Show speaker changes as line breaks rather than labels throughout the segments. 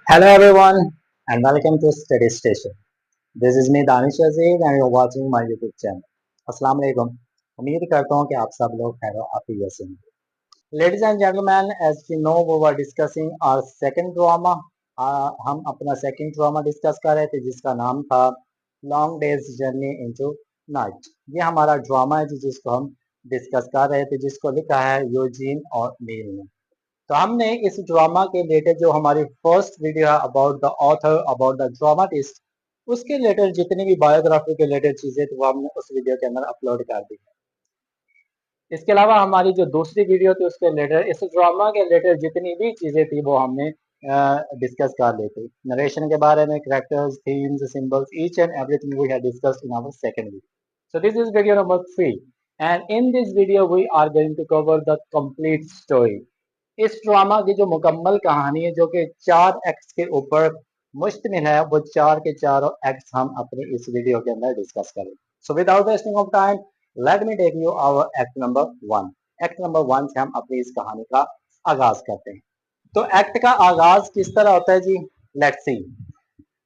Hello everyone and welcome to Study Station. This is me Danish Aziz and you're watching my YouTube channel. Assalamu alaikum. उम्मीद करता हूँ कि आप सब लोग खैर आफियत से होंगे. Ladies and gentlemen, as we know we were discussing our second drama. हम अपना second drama discuss कर रहे थे जिसका नाम था Long Days Journey into Night. ये हमारा ड्रामा है जिसको हम डिस्कस कर रहे थे जिसको लिखा है यूजीन और नील ने. तो हमने इस ड्रामा के रिलेटेड जो हमारी फर्स्ट वीडियो है about the author about the dramatist उसके रिलेटेड जितनी भी बायोग्राफी के रिलेटेड चीजें थी वो हमने उस वीडियो के अंदर अपलोड कर दी है. इसके अलावा हमारी जो दूसरी वीडियो थी उसके रिलेटेड इस ड्रामा के रिलेटेड जितनी भी चीजें थी वो हमने डिस्कस कर ली थी. नरेशन के बारे में, characters, themes, symbols, each and everything we have discussed in our second video. So this is video number 3 and in this video we are going to cover the complete story. इस drama की जो मुकम्मल कहानी है जो कि 4 acts के ऊपर मुश्तमिल है वो 4 के चारों एक्ट्स हम अपनी इस वीडियो के अंदर डिस्कस करेंगे. So without wasting of time let me take you our act number 1. Act number 1 से हम अपनी इस कहानी का आगाज करते हैं. तो एक्ट का आगाज किस तरह होता है जी, लेट्स सी.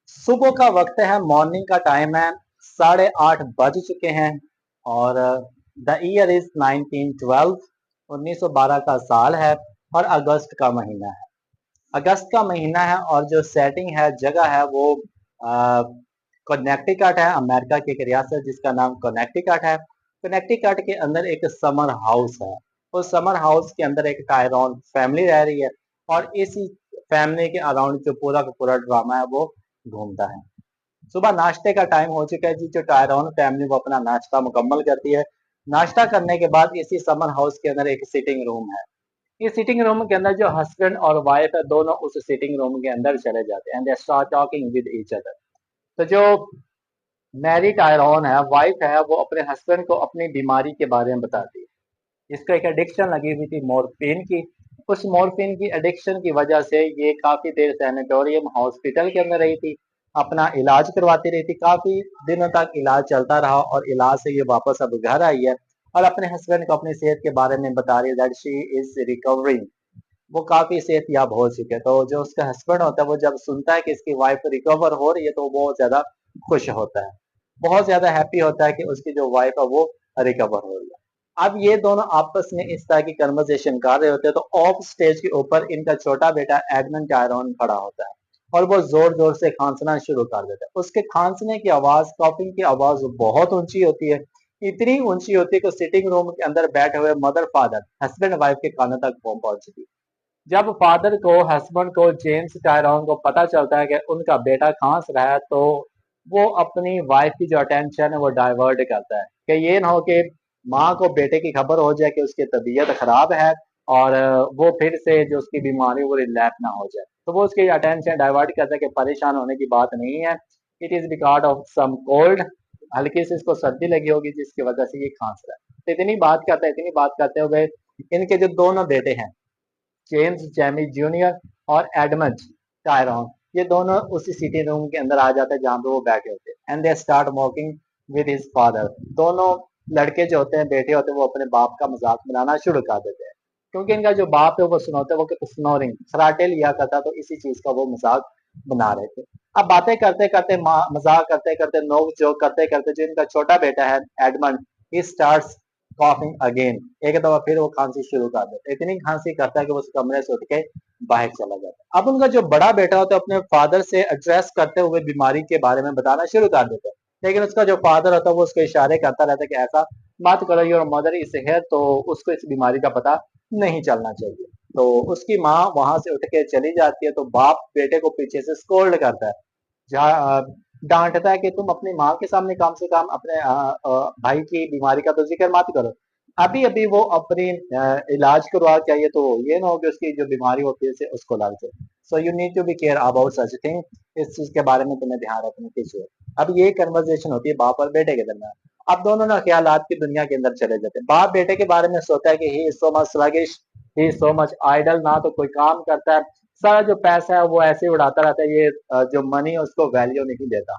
सुबह का वक्त है, मॉर्निंग का टाइम है, 8:30 बज चुके हैं और द ईयर इज 1912, 1912 का साल है और अगस्त का महीना है. अगस्त का महीना है और जो सेटिंग है, जगह है वो कनेक्टिकट है, अमेरिका की एक रियासत जिसका नाम कनेक्टिकट है. कनेक्टिकट के अंदर एक समर हाउस है. उस समर हाउस के अंदर एक टायरॉन फैमिली रह रही है और इसी फैमिली के अराउंड जो पूरा का पूरा ड्रामा है वो घूमता है. सुबह नाश्ते का टाइम हो चुका है जी. जो टायरॉन फैमिली वो अपना नाश्ता मुकम्मल करती है. नाश्ता करने के बाद इसी समर हाउस के अंदर एक सिटिंग रूम है. इस सिटिंग रूम के अंदर जो हस्बैंड और वाइफ है दोनों उस सिटिंग रूम के अंदर चले जाते हैं and they start talking with each other. तो जो मैरी टायरॉन है, वाइफ है, वो अपने हस्बैंड को अपनी बीमारी के बारे में बताती है. इसको एक एडिक्शन लगी हुई थी मॉर्फिन की. उस मॉर्फिन की एडिक्शन की वजह से ये काफी देर सैनिटोरियम हॉस्पिटल के अंदर रही थी, अपना इलाज करवाती रही थी. काफी दिनों तक इलाज चलता रहा और इलाज से ये वापस अब घर आई है और अपने हस्बैंड को अपनी सेहत के बारे में बता रही है दैट शी इज रिकवरिंग. वो काफी सेहतयाब हो चुके हैं. तो जो उसका हस्बैंड होता है वो जब सुनता है कि इसकी वाइफ रिकवर हो रही है तो वो बहुत ज्यादा खुश होता है, बहुत ज्यादा हैप्पी होता है कि उसकी जो वाइफ है वो रिकवर हो रही है. अब ये दोनों आपस में इस तरह की कन्वर्सेशन कर रहे होते हैं तो ऑफ स्टेज के ऊपर इनका छोटा बेटा एडमंड टायरॉन खड़ा होता है और वो जोर जोर से खांसना शुरू कर देता है. उसके खांसने की आवाज, कॉफिंग की आवाज बहुत ऊंची होती है. इतनी ऊंची होती है कि सिटिंग रूम के अंदर बैठे हुए मदर फादर हस्बैंड वाइफ के कानों तक पहुंचती है. जब फादर को, हस्बैंड को, जेम्स टायरॉन को पता चलता है कि उनका बेटा खांस रहा है तो वो अपनी वाइफ की जो अटेंशन है वो डाइवर्ट करता है कि ये ना हो कि माँ को बेटे की खबर हो जाए कि उसकी तबीयत खराब है और वो फिर से जो उसकी बीमारी वो रिलैप ना हो जाए. तो वो उसकी अटेंशन डाइवर्ट करता है कि परेशान होने की बात नहीं है, it is because of some cold, हल्की से इसको सर्दी लगी होगी जिसकी वजह से ये खांस रहा है. तो इतनी बात करते हुए इनके जो दोनों बेटे हैं, जेम्स जैमी जूनियर और एडमंड टायरॉन, ये दोनों उसी सिटी रूम के अंदर आ जाते हैं जहाँ पे वो बैठे होते हैं and they start walking with his father. दोनों लड़के जो होते हैं, बेटे होते हैं, वो अपने बाप का मजाक बनाना शुरू कर देते हैं क्योंकि इनका जो बाप है वो सुनाते हैं वो स्नोरिंग खराटे लिया करता, तो इसी चीज का वो मजाक बना रहे थे. अब बातें करते करते, मजाक करते करते, नोक जोक करते करते जो इनका छोटा बेटा है Edmund, he starts coughing again. एक दफा फिर वो खांसी शुरू कर देता है. इतनी खांसी करता है कि वो उस कमरे से उठ के बाहर चला जाता है. अब उनका जो बड़ा बेटा होता है अपने फादर से एड्रेस करते हुए बीमारी के बारे में बताना शुरू कर देता है, लेकिन उसका जो फादर होता है वो उसको इशारे करता रहता है कि ऐसा मत करो, योर मदर इज है, तो उसको इस बीमारी का पता नहीं चलना चाहिए. तो उसकी माँ वहां से उठ के चली जाती है तो बाप बेटे को पीछे से स्कोल्ड करता है, जहाँ डांटता है कि तुम अपनी माँ के सामने कम से कम अपने भाई की बीमारी का तो जिक्र मत करो. अभी अभी वो अपनी इलाज करवा के आई है तो ये ना हो कि उसकी जो बीमारी होती है उसे उसको लग जाए. So you need to be care about such thing. इस चीज के बारे में तुम्हें ध्यान रखने की जरूरत. अब ये कन्वर्सेशन होती है बाप और बेटे के दरमियान. अब दोनों ना ख्यालात की दुनिया के अंदर चले जाते हैं. बाप बेटे के बारे में सोचता है कि he is so much sluggish, he is so much idle, ना तो कोई काम करता है, सारा जो पैसा है वो ऐसे ही उड़ाता रहता है, ये जो मनी है उसको वैल्यू नहीं देता.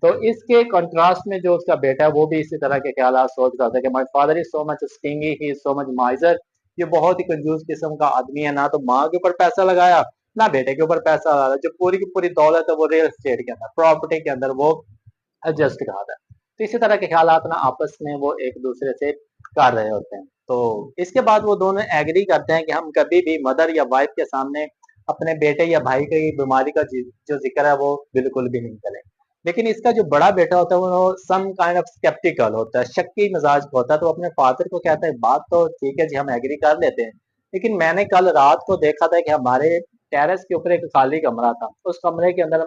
तो इसके कंट्रास्ट में जो उसका बेटा है वो भी इसी तरह के ख्याल सोच रहा था कि my father is so much stingy, he is so much माइजर, ये बहुत ही कंजूस किस्म का आदमी है, ना तो माँ के ऊपर पैसा लगाया ना बेटे के ऊपर पैसा आ रहा है, जो पूरी की पूरी दौलत है वो रियल एस्टेट के अंदर, प्रॉपर्टी के अंदर वो एडजस्ट करा रहा है। तो इसी तरह के ख्यालात ना आपस में वो एक दूसरे से कर रहे होते हैं। तो इसके बाद वो दोनों एग्री करते हैं कि हम कभी भी मदर या वाइफ के सामने अपने बेटे या भाई की बीमारी का जो जिक्र है वो बिल्कुल भी नहीं करें। लेकिन इसका जो बड़ा बेटा होता है वो सम काइंड ऑफ स्केप्टिकल होता है, शक्की मिजाज का होता है। तो अपने फादर को कहता है बात तो ठीक है जी, हम एग्री कर लेते हैं, लेकिन मैंने कल रात को देखा था कि हमारे टेरेस के ऊपर एक खाली कमरा था, उस कमरे के अंदर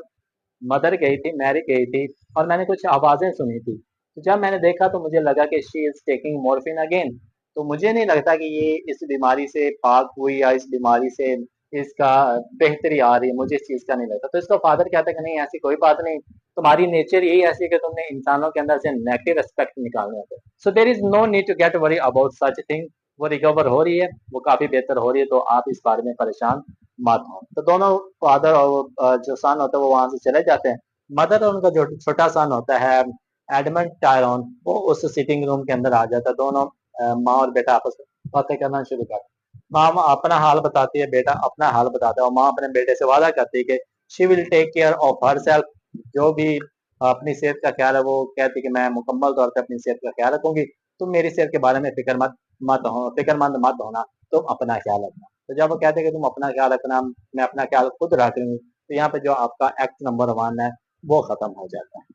मदर गई थी, मैरी गई थी, और मैंने कुछ आवाजें सुनी थी। तो जब मैंने देखा तो मुझे लगा कि she is taking morphine again. तो मुझे नहीं लगता कि ये इस बीमारी से पाक हुई या इस बीमारी से इसका बेहतरी आ रही है, मुझे इस चीज का नहीं लगता। तो इसका फादर कहता है कि नहीं, ऐसी कोई बात नहीं, तुम्हारी नेचर यही ऐसी है कि तुमने इंसानों के अंदर से नेगेटिव एस्पेक्ट निकालने होते हैं। So there is no need to get worry about such thing. वो रिकवर हो रही है, वो काफी बेहतर हो रही है, तो आप इस बारे में परेशान मत हो। तो दोनों फादर और जो सन होता है वो वहां से चले जाते हैं। मदर और उनका जो छोटा सन होता है एडमंड टायरॉन, वो उस सिटिंग रूम के अंदर आ जाता है। दोनों माँ और बेटा आपस में बातें करना शुरू करते हैं। माँ अपना हाल बताती है, बेटा अपना हाल बताता है, और माँ अपने बेटे से वादा करती है कि she will take care of her self. जो भी अपनी सेहत का ख्याल है वो कहती है कि मैं मुकम्मल तौर पर अपनी सेहत का ख्याल रखूंगी, तुम मेरी सेहत के बारे में फिक्रमंद मत होना, तुम अपना ख्याल रखना। तो जब वो कहते हैं कि तुम अपना ख्याल रखना, मैं अपना ख्याल खुद रख लूंगी, तो यहाँ पे जो आपका एक्ट नंबर 1 है वो खत्म हो जाता है।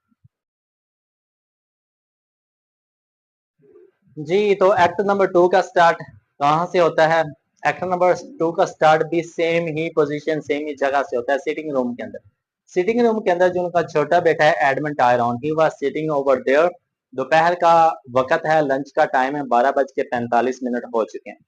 जी, तो एक्ट नंबर 2 का स्टार्ट कहाँ से होता है? एक्ट नंबर 2 का स्टार्ट भी सेम ही पोजीशन, सेम ही जगह से होता है, सिटिंग रूम के अंदर। सिटिंग रूम के अंदर जो उनका छोटा बेटा है Edmund Tyrone, he was sitting over there. दोपहर का वक्त है, लंच का टाइम है, 12:45 हो चुके हैं।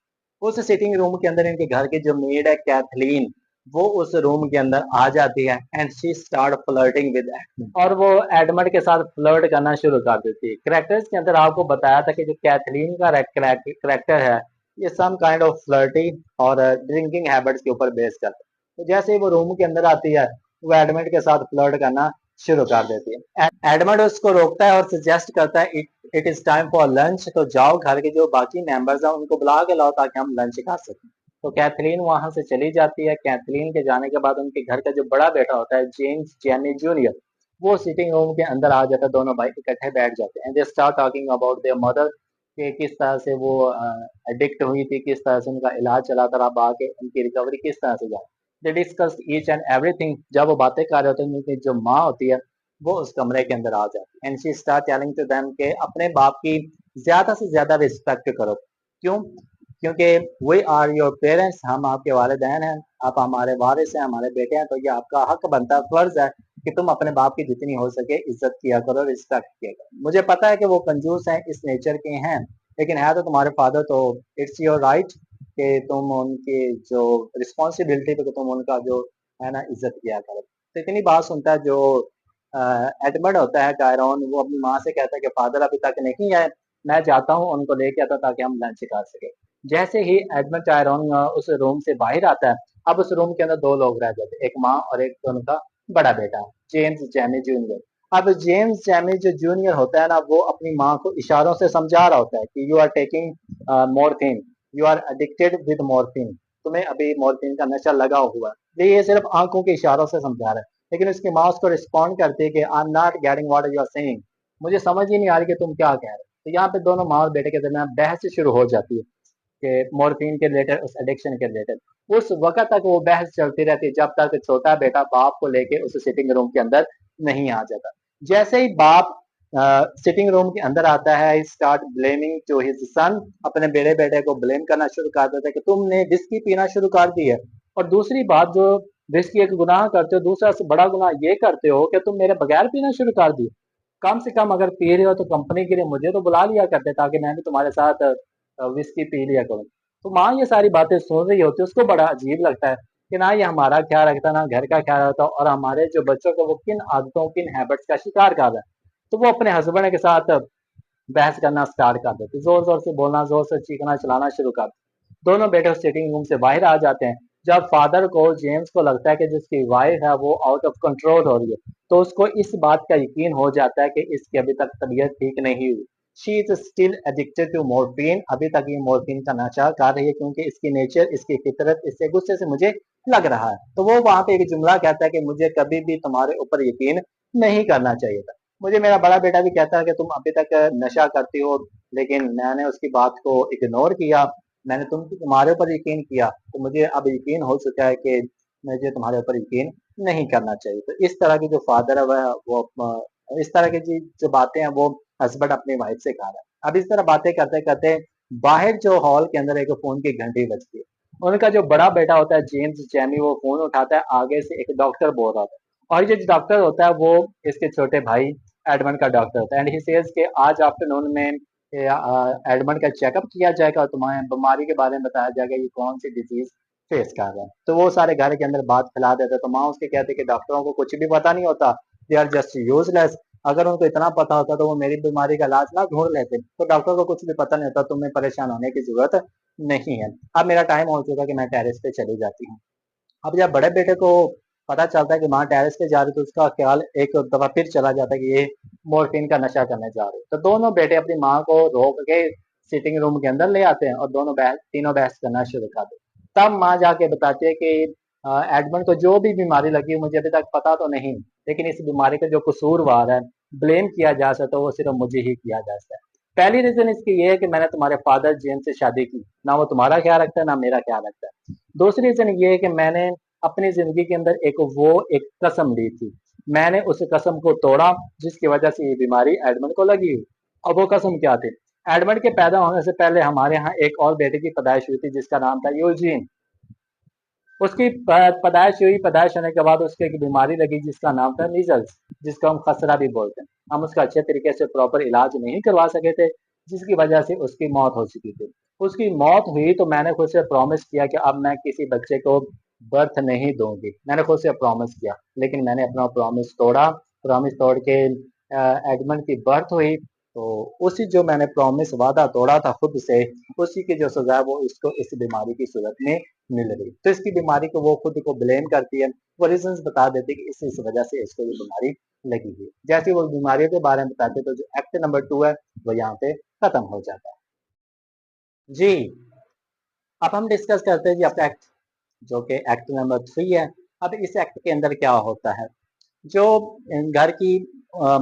उस सिटिंग रूम के अंदर इनके घर की जो मेड है कैथलीन, वो उस रूम के अंदर आ जाती है and she start flirting with Edmund, और वो एडमंड के साथ फ्लर्ट करना शुरू कर देती है। कैरेक्टर्स के अंदर आपको बताया था कि जो कैथलीन का कैरेक्टर है ये सम काइंड ऑफ फ्लर्टी और ड्रिंकिंग हैबिट्स के ऊपर बेस करता है। तो जैसे ही वो रूम के अंदर आती है वो एडमंड के साथ फ्लर्ट करना शुरू कर देती है। एडमंड उसको रोकता है और सजेस्ट करता है it is time for lunch, तो जाओ घर के जो बाकी मेंबर्स हैं उनको बुला के लाओ ताकि हम लंच खा सकें। तो कैथरीन वहां से चली जाती है। कैथरीन के जाने के बाद उनके घर का जो बड़ा बेटा होता है जेम्स जैनी जूनियर, वो सिटिंग रूम के अंदर आ जाता है। दोनों भाई इकट्ठे बैठ जाते हैं। They start talking about their mother, कि किस तरह से वो एडिक्ट हुई थी, किस तरह से उनका इलाज चला था, अब आके उनकी रिकवरी किस तरह से जाए। They discuss each and everything. जब वो बातें कर रहे होते हैं उनकी जो माँ होती है वो उस कमरे के अंदर आ जाती है and she start telling to them के अपने बाप की ज्यादा से ज्यादा रिस्पेक्ट करो। क्यों? क्योंकि वी आर योर पेरेंट्स, हम आपके वालिदैन हैं, आप हमारे वारिस हैं, हमारे बेटे हैं, तो ये आपका हक बनता है, फर्ज है कि तुम अपने बाप की जितनी हो सके इज्जत किया करो, रिस्पेक्ट किया करो। मुझे पता है कि वो कंजूस हैं, इस नेचर के हैं, लेकिन है तो तुम्हारे फादर, तो इट्स योर राइट कि तुम उनकी जो रिस्पॉन्सिबिलिटी पे तुम उनका जो है ना इज्जत किया करो। तो इतनी बात सुनता है जो एडमंड होता है टायरॉन, वो अपनी माँ से कहता है कि फादर अभी तक नहीं आए, मैं जाता हूँ उनको लेके आता ताकि हम लंच कर सके। जैसे ही एडमंड टायरॉन उस रूम से बाहर आता है, अब उस रूम के अंदर दो लोग रह जाते हैं, एक माँ और एक उनका बड़ा बेटा जेम्स जैमी जूनियर। अब जेम्स जैमी जो जूनियर होता है ना, वो अपनी माँ को इशारों से समझा रहा होता है कि you are taking morphine, you are addicted with morphine, तुम्हें अभी मॉर्फिन का नशा लगा हुआ है। ये सिर्फ आंखों के इशारों से समझा रहा है, लेकिन उसकी माँ उसको रिस्पॉन्ड करती है कि I am not getting what you are saying, मुझे समझ ही नहीं आ रही कि तुम क्या कह रहे हो। तो यहाँ पे दोनों माँ और बेटे के दरमियान बहस शुरू हो जाती है कि मॉर्फिन के रिलेटेड, उस एडिक्शन के रिलेटेड। उस वक्त तक वो बहस चलती रहती है जब तक छोटा बेटा बाप को लेके उस सिटिंग रूम के अंदर नहीं आ जाता। जैसे ही बाप सिटिंग रूम के अंदर आता है, start blaming to his son, अपने बड़े बेटे को ब्लेम करना शुरू कर देता है कि तुमने विस्की पीना शुरू कर दी है। और दूसरी बात, जो विस्की एक गुनाह करते हो, दूसरा से बड़ा गुनाह ये करते हो कि तुम मेरे बगैर पीना शुरू कर दिए। कम से कम अगर पी रहे हो तो कंपनी के लिए मुझे तो बुला लिया करते ताकि मैं भी तुम्हारे साथ विस्की पी लिया करूँ। तो माँ ये सारी बातें सुन रही होती है, उसको बड़ा अजीब लगता है कि ना ये हमारा ख्याल रखता, ना घर का ख्याल रखता, और हमारे जो बच्चों को वो किन आदतों, किन हैबिट्स का शिकार कर रहा है। तो वो अपने हस्बैंड के साथ बहस करना स्टार्ट कर देते, जोर जोर से बोलना, जोर से चीखना चलाना शुरू कर देते। दोनों बेटे सिटिंग रूम से बाहर आ जाते हैं। जब फादर को, जेम्स को लगता है कि जिसकी वाइफ है वो आउट ऑफ कंट्रोल हो रही है, तो उसको इस बात का यकीन हो जाता है कि इसकी अभी तक तबीयत ठीक नहीं हुई। She is still addicted to morphine, अभी तक ये मोर्फिन का नशा कर रही है क्योंकि इसकी नेचर, इसकी फितरत इससे गुस्से से मुझे लग रहा है। तो वो वहां पे एक जुमला कहता है कि मुझे कभी भी तुम्हारे ऊपर यकीन नहीं करना चाहिए था। मुझे मेरा बड़ा बेटा भी कहता है कि तुम अभी तक नशा करती हो, लेकिन मैंने उसकी बात को इग्नोर किया, मैंने तुम्हारे ऊपर यकीन किया, तो मुझे अब यकीन हो चुका है कि मुझे तुम्हारे ऊपर यकीन नहीं करना चाहिए। तो इस तरह की जो फादर है वो इस तरह की जो बातें हैं वो हस्बैंड अपनी वाइफ से कहा रहा है। अब इस तरह बातें करते करते बाहर जो हॉल के अंदर एक फोन की घंटी बजती है। उनका जो बड़ा बेटा होता है जेम्स जैमी, वो फोन उठाता है, आगे से एक डॉक्टर बोल रहा होता है, और ये जो डॉक्टर होता है वो इसके छोटे भाई एडमंड का डॉक्टर होता है। एंड ही सेज कि आज आफ्टरनून में एडमंड का चेकअप किया जाएगा और तुम्हारे बीमारी के बारे में बताया जाएगा ये कौन सी डिजीज फेस कर रहा है। तो वो सारे घर के अंदर बात फैला देते, तो माँ उसके कहते कि डॉक्टरों को कुछ भी पता नहीं होता, दे आर जस्ट यूजलेस, अगर उनको इतना पता होता तो वो मेरी बीमारी का इलाज ना ढूंढ लेते। तो डॉक्टर को कुछ भी पता नहीं होता, तुम्हें परेशान होने की जरूरत नहीं है। अब मेरा टाइम हो चुका कि मैं टेरेस पे चली जाती हूँ। अब जब बड़े बेटे को पता चलता है कि माँ टेरेस पे जा रही, तो उसका ख्याल एक दफा फिर चला जाता है कि ये मोर्फिन का नशा करने जा रहे। तो दोनों बेटे अपनी माँ को रोक के सिटिंग रूम के अंदर ले आते हैं और तीनों बहस करना शुरू कर देते। तब माँ जाके बताती है कि एडमंड को जो भी बीमारी लगी है मुझे अभी तक पता तो नहीं, लेकिन इस बीमारी का जो कसूरवार है, ब्लेम किया जा सकता है, वो सिर्फ मुझे ही किया जा सकता है। पहली रीजन इसकी ये है कि मैंने तुम्हारे फादर जेम्स से शादी की, ना वो तुम्हारा ख्याल रखता है ना मेरा ख्याल रखता है। दूसरी रीजन ये है कि मैंने अपनी जिंदगी के अंदर एक कसम ली थी, मैंने उस कसम को तोड़ा, जिसकी वजह से ये बीमारी एडमंड को लगी हुई। अब वो कसम क्या थी? एडमंड के पैदा होने से पहले हमारे यहाँ एक और बेटे की पैदाइश हुई थी जिसका नाम था यूजीन। उसकी पैदाइश हुई, पैदाइश होने के बाद उसके एक बीमारी लगी जिसका नाम था मीजल्स, जिसको हम खसरा भी बोलते हैं। हम उसका अच्छे तरीके से प्रॉपर इलाज नहीं करवा सके थे, जिसकी वजह से उसकी मौत हो चुकी थी। उसकी मौत हुई तो मैंने खुद से प्रॉमिस किया कि अब मैं किसी बच्चे को बर्थ नहीं दूंगी, मैंने खुद से प्रॉमिस किया, लेकिन मैंने अपना प्रॉमिस तोड़ा। प्रॉमिस तोड़ के एडमंड की बर्थ हुई, तो उसी जो मैंने प्रॉमिस वादा तोड़ा था खुद से, उसी की जो सजा है वो इसको इस बीमारी की सूरत में मिल रही। तो इसकी बीमारी को वो खुद को ब्लेम करती है, वो रीजंस बता देती है कि इस वजह से इसको ये बीमारी लगी हुई है। जैसे वो बीमारियों के बारे में बताते तो जो एक्ट नंबर 2 है वो यहाँ पे खत्म हो जाता है। जी, अब हम डिस्कस करते हैं जी अपना एक्ट, जो कि एक्ट नंबर 3 है। अब इस एक्ट के अंदर क्या होता है? जो घर की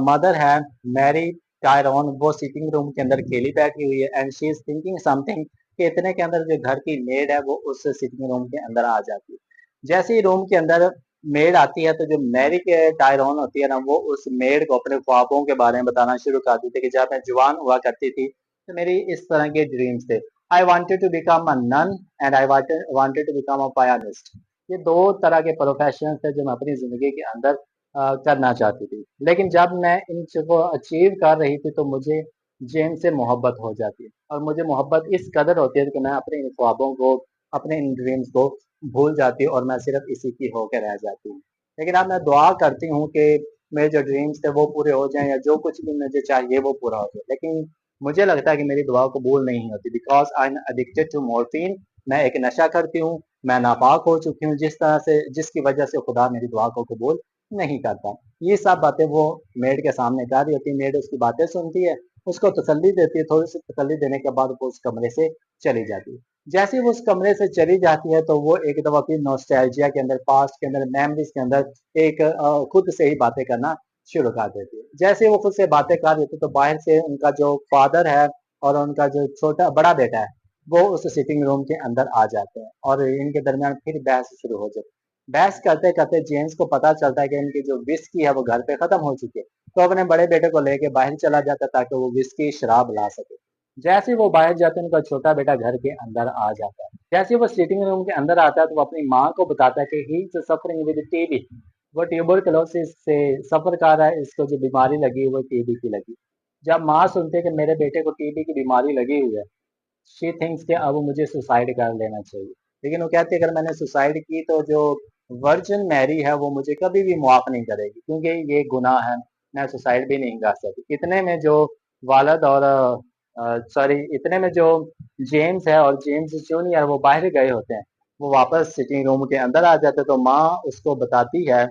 मदर है, मैरी टायरॉन, वो सिटिंग रूम के अंदर अकेली बैठी हुई है and she is thinking something, कि इतने के अंदर जो घर की मेड है वो उस सिटिंग रूम के अंदर आ जाती है। जैसे ही रूम के अंदर मेड आती है, तो जो मैरी के टायरॉन होती है ना, वो उस मेड को अपने ख्वाबों के बारे में बताना शुरू कर देती है कि जब मैं जवान हुआ करती थी तो मेरी इस तरह के ड्रीम्स थे। I wanted to become a nun and I wanted to become a pianist. ये दो तरह के प्रोफेशन थे जो मैं अपनी जिंदगी के अंदर करना चाहती थी, लेकिन जब मैं इन चीज़ों को अचीव कर रही थी तो मुझे जेन से मोहब्बत हो जाती है, और मुझे मोहब्बत इस कदर होती है कि मैं अपने इन ख्वाबों को, अपने इन ड्रीम्स को भूल जाती हूँ और मैं सिर्फ इसी की होकर रह जाती हूँ। लेकिन अब मैं दुआ करती हूँ कि मेरे जो ड्रीम्स थे वो पूरे हो जाएं, या जो कुछ भी मुझे चाहिए वो पूरा हो जाए, लेकिन मुझे लगता है कि मेरी दुआ कबूल नहीं होती, because I am addicted to morphine. मैं एक नशा करती हूँ, मैं नापाक हो चुकी हूँ जिस तरह से, जिसकी वजह से खुदा मेरी दुआ को कबूल नहीं करता। ये सब बातें वो मेड के सामने कर रही होती है, मेड उसकी बातें सुनती है, उसको तसल्ली देती है, थोड़ी सी तसल्ली देने के बाद वो उस कमरे से चली जाती है। जैसे ही वो उस कमरे से चली जाती है तो वो एक दफा फिर नॉस्टैल्जिया के अंदर, पास्ट के अंदर, मेमोरीज के अंदर एक खुद से ही बातें करना शुरू कर देती है। जैसे ही वो खुद से बातें कर देती है तो बाहर से उनका जो फादर है और उनका जो बड़ा बेटा है वो उस सिटिंग रूम के अंदर आ जाते हैं, और इनके दरमियान फिर बहस शुरू हो जाती है। बहस करते करते जेम्स को पता चलता है कि इनकी जो विस्की है वो घर पे खत्म हो चुकी है, तो अपने बड़े बेटे को लेके बाहर चला जाता है ताकि वो विस्की शराब ला सके। जैसे ही वो बाहर जाते हैं, उनका छोटा बेटा घर के अंदर आ जाता है। जैसे ही वो सिटिंग रूम के अंदर आता है तो वो अपनी माँ को बताता है कि he is suffering with TB, वो ट्यूबरकुलोसिस से सफर कर रहा है, इसको जो बीमारी लगी वो टीबी की लगी। जब माँ सुनते हैं कि मेरे बेटे को टीबी की बीमारी लगी हुई है, शी थिंक्स कि अब मुझे सुसाइड कर लेना चाहिए। लेकिन वो कहती है अगर मैंने सुसाइड की तो जो वर्जिन मैरी है वो मुझे कभी भी मुआफ नहीं करेगी, क्योंकि ये गुनाह है, मैं सुसाइड भी नहीं कर सकती। इतने में जो वालद और सॉरी इतने में जो जेम्स है और जेम्स जूनियर वो बाहर गए होते हैं, वो वापस सिटिंग रूम के अंदर आ जाते हैं, तो माँ उसको बताती है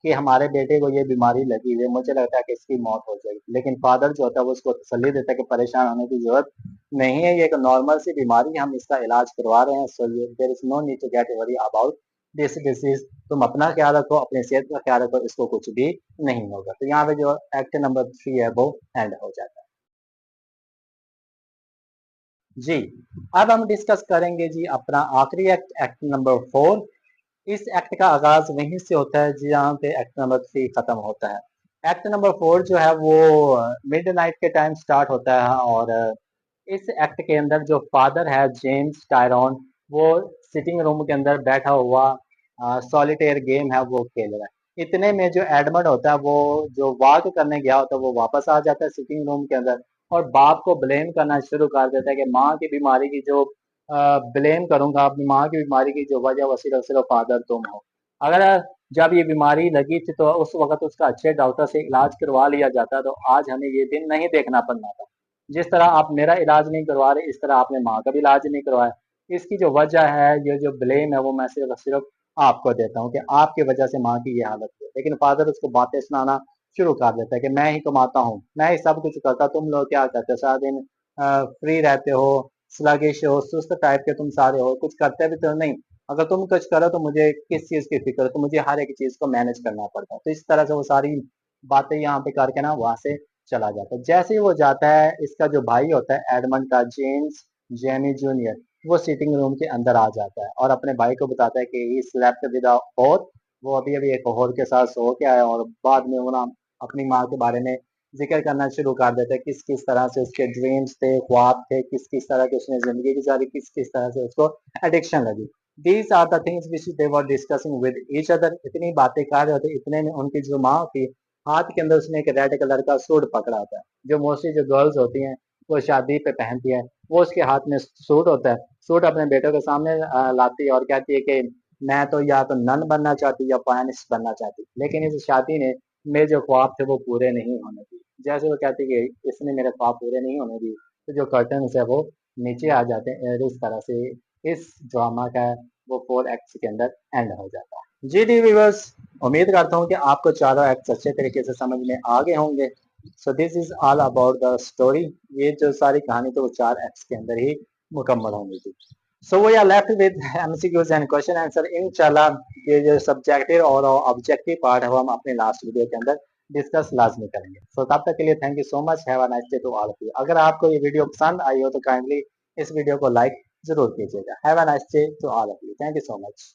कि हमारे बेटे को ये बीमारी लगी हुई है, मुझे लगता है कि इसकी मौत हो जाएगी, लेकिन फादर जो होता है वो उसको तसल्ली देता है कि परेशान होने की जरूरत नहीं है, ये एक नॉर्मल सी बीमारी है, हम इसका इलाज करवा रहे हैं, so there is no need to get worry about this disease. तुम अपना ख्याल रखो, अपनी सेहत का ख्याल रखो, इसको कुछ भी नहीं होगा। तो यहाँ पे जो एक्ट नंबर 3 है वो एंड हो जाता है। जी, अब हम डिस्कस करेंगे जी अपना आखिरी एक्ट, एक्ट नंबर 4। इस एक्ट का आगाज वहीं से होता है जहाँ पे एक्ट नंबर 3 खत्म होता है। एक्ट नंबर 4 जो है वो मिडनाइट के टाइम स्टार्ट होता है, और इस एक्ट के अंदर जो फादर है जेम्स टायरॉन, वो सिटिंग रूम के अंदर बैठा हुआ सॉलिटेयर गेम है वो खेल रहा है। इतने में जो एडमंड होता है वो जो वॉक करने गया होता है वो वापस आ जाता है सिटिंग रूम के अंदर, और बाप को ब्लेम करना शुरू कर देता है कि माँ की बीमारी की जो ब्लेम करूंगा, अपनी माँ की बीमारी की जो वजह वो सिर्फ सिर्फ फादर तुम हो। अगर जब ये बीमारी लगी थी तो उस वक्त उसका अच्छे डॉक्टर से इलाज करवा लिया जाता तो आज हमें ये दिन नहीं देखना पड़ना था। जिस तरह आप मेरा इलाज नहीं करवा रहे, इस तरह आपने माँ का भी इलाज नहीं करवाया। इसकी जो वजह है, ये जो ब्लेम है वो मैं सिर्फ सिर्फ आपको देता हूँ कि आपकी वजह से माँ की ये हालत है। लेकिन फादर उसको बातें सुनाना शुरू कर देता है कि मैं ही कमाता हूँ, मैं ही सब कुछ करता, तुम लोग क्या करते हो, सारा दिन फ्री रहते हो, स्लगिश हो, सुस्त टाइप के तुम सारे हो, कुछ करते भी तो नहीं। अगर तुम कुछ करो तो मुझे किस चीज की फिक्र है, तो मुझे हर एक चीज को मैनेज करना पड़ता है। तो इस तरह से वो सारी बातें यहाँ पे करके ना वहां से चला जाता है। जैसे ही वो जाता है, इसका जो भाई होता है एडमंड का, जेम्स जेमी जूनियर, वो सिटिंग रूम के अंदर आ जाता है और अपने भाई को बताता है कि ही स्लेप्ट विद अ और, वो अभी अभी एक और के साथ सो के आया, और बाद में वो ना अपनी माँ के बारे में जिक्र करना शुरू कर देता है, किस किस तरह से उसके ड्रीम्स थे, ख्वाब थे, किस किस तरह की उसने जिंदगी गुजारी, किस किस तरह से उसको एडिक्शन लगी। These are the things which they were discussing with each other. इतनी बातें कर रहे होते, इतने में उनकी जो माँ थी, हाथ के अंदर उसने एक रेड कलर का सूट पकड़ा होता है, जो मोस्टली जो गर्ल्स होती हैं वो शादी पे पहनती है। वो उसके हाथ में सूट होता है, सूट अपने बेटों के सामने लाती है और कहती है कि मैं तो या तो नन बनना चाहती या पायनिस्ट बनना चाहती, लेकिन इस शादी ने मेरे जो ख्वाब थे वो पूरे नहीं होने दिए। जैसे वो कहती है कि इसने मेरे ख्वाब पूरे नहीं होने दिए, तो जो कर्टन है वो नीचे आ जाते हैं। और इस तरह से इस ड्रामा का वो 4 एक्ट्स के अंदर एंड हो जाता है। जी डी व्यूअर्स, उम्मीद करता हूँ कि आपको चारों एक्ट्स अच्छे तरीके से समझ में आ गए होंगे। So this is all about the story. ये जो सारी कहानी तो वो 4 एक्ट्स के अंदर ही मुकम्मल होंगी थी। So we are left with MCQs and question answer. इंशाल्लाह ये जो सब्जेक्टिव और ऑब्जेक्टिव पार्ट है वो हम अपने लास्ट वीडियो के अंदर डिस्कस लाजमी करेंगे। सो तब तक के लिए thank you so much, have a nice day to all of you. अगर आपको ये वीडियो पसंद आई हो तो काइंडली इस वीडियो को लाइक जरूर कीजिएगा। Have a nice day to all of you, thank you so much.